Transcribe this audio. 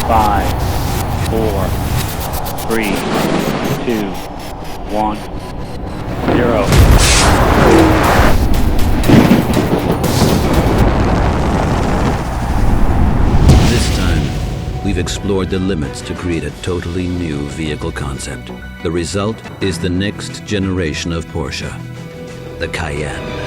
5, 4, 3, 2, 1, 0. This time, we've explored the limits to create a totally new vehicle concept. The result is the next generation of Porsche, the Cayenne.